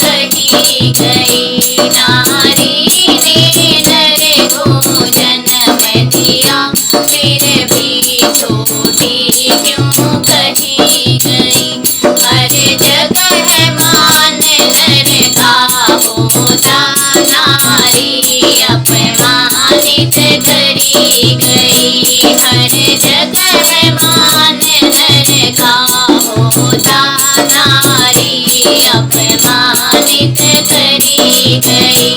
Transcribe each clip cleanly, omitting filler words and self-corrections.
कही गई। नारी ने नर को जन्म दिया, फिर भी छोटी क्यों कही गई। हर जगह मान नर का होता, नारी अपमानित करी गई। हर जगह मान नर का होता, नारी अपमानित करी गई।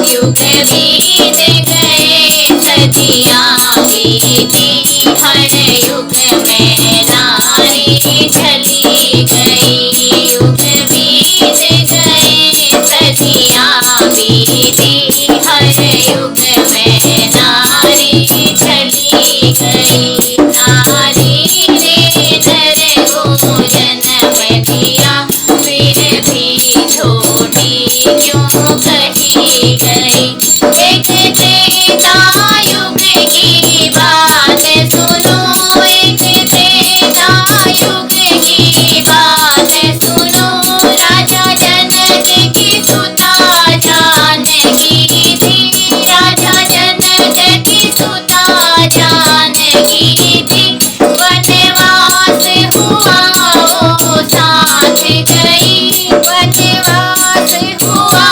युग बीत गए सदियाँ बीती, हर युग में नारी चली गई। युग बीत गए सदियाँ बीती, हर युग में नारी चली गई। नारी ने नर को जन्म दिया, फिर भी छोटी क्यों कही गई। एक त्रेता युग की बात सुनो, एक त्रेता युग की बात सुनो। राजा जनक की सुता जानकी थी, राजा जनक की सुता जानकी थी। वनवास हुआ वो साथ गई, वनवास हुआ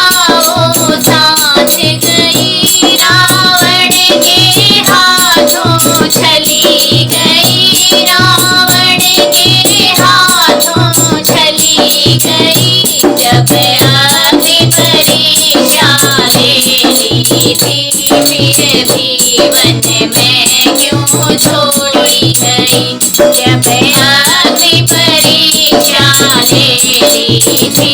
वो साथ गई। रावण के हाथों चली गई, रावण के हाथों चली गई। जब अग्नि परीक्षा ले ली थी, फिर भी वन में क्यों छोड़ी गई। जब अग्नि परीक्षा ले ली थी,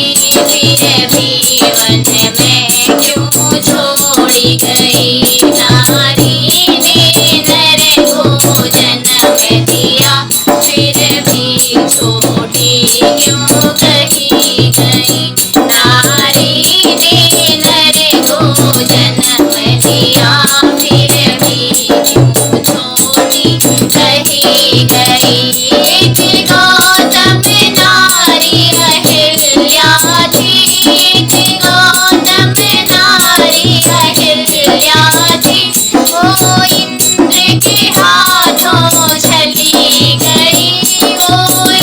फिर भी वन में क्यों छोड़ी गई। नारी ने नर को जन्म दिया, फिर भी छोटी क्यों कही गई। नारी ने नर को जन्म दिया, फिर भी क्यों छोटी कही गई। एक गौतम नारी अहिल्या थी, एक गौतम नारी अहिल्या थी। वो इंद्र के हाथों चली गई, वो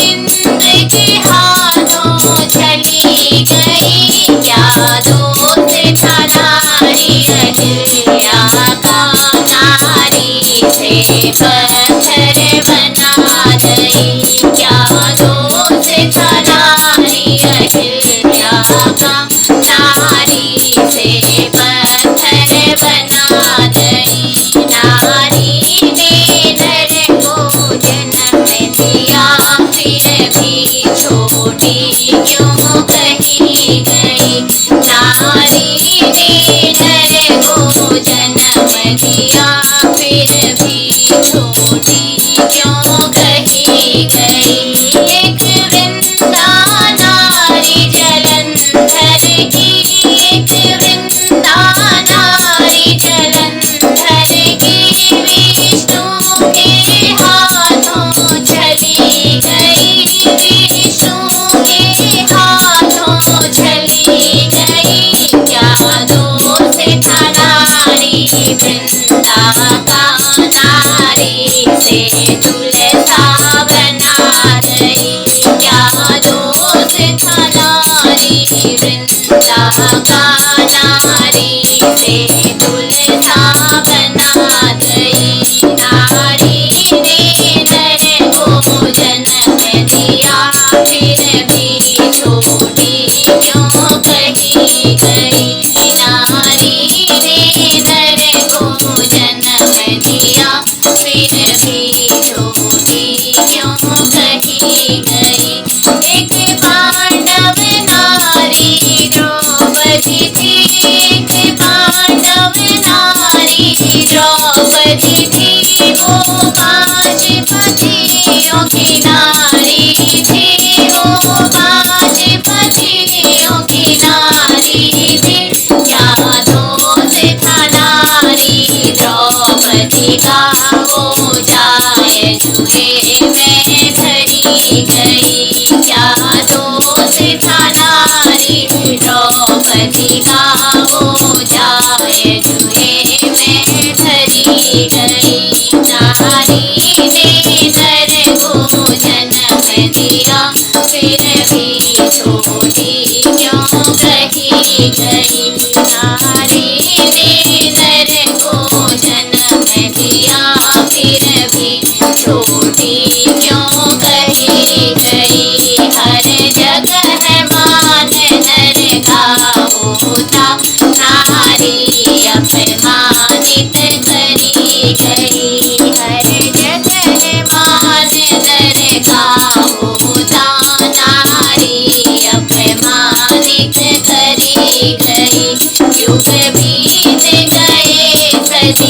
इंद्र के हाथों चली गई। क्या दोष था नारी अहिल्या का, नारी से पत्थर बना गई। क्या दोष था नारी अहिल्या का, नारी से पत्थर बना गई। नारी ने नर को जन्म दिया, फिर भी छोटी क्यों कही गई। नारी ने नर को जन्म दिया, फिर भी छोटी क्यों कही गई। एक वृंदा नारी जलंधर की, एक वृंदा नारी जलंधर की। विष्णु के हाथों चली गई, विष्णु के हाथों चली गई। क्या दोष था नारी वृंदा का, नारी से तुलसा बना गई। क्या दोष था नारी वृंदा का, नारी से तुलसा बना गई। नारी ने नर को जन्म दिया, फिर भी छोटी क्यों कही गई। नारी ने नर को जन्म दिया, फिर भी छोटी क्यों कही गई। एक पांडव नारी द्रौपदी थी, एक पांडव नारी द्रौपदी थी। वो 5 पतियों की नारी थी, वो 5 पतियों की नारी थी। क्या दोष था नारी द्रौपदी का, वो जाए जुए में धरी गई। क्या दोष था नारी द्रौपदी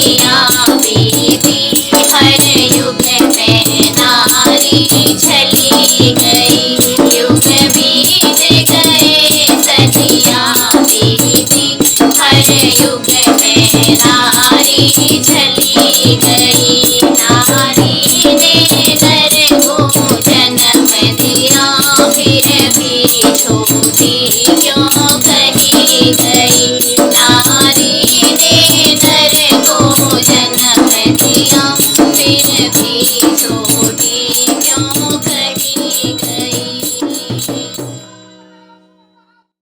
दिया बीबी हर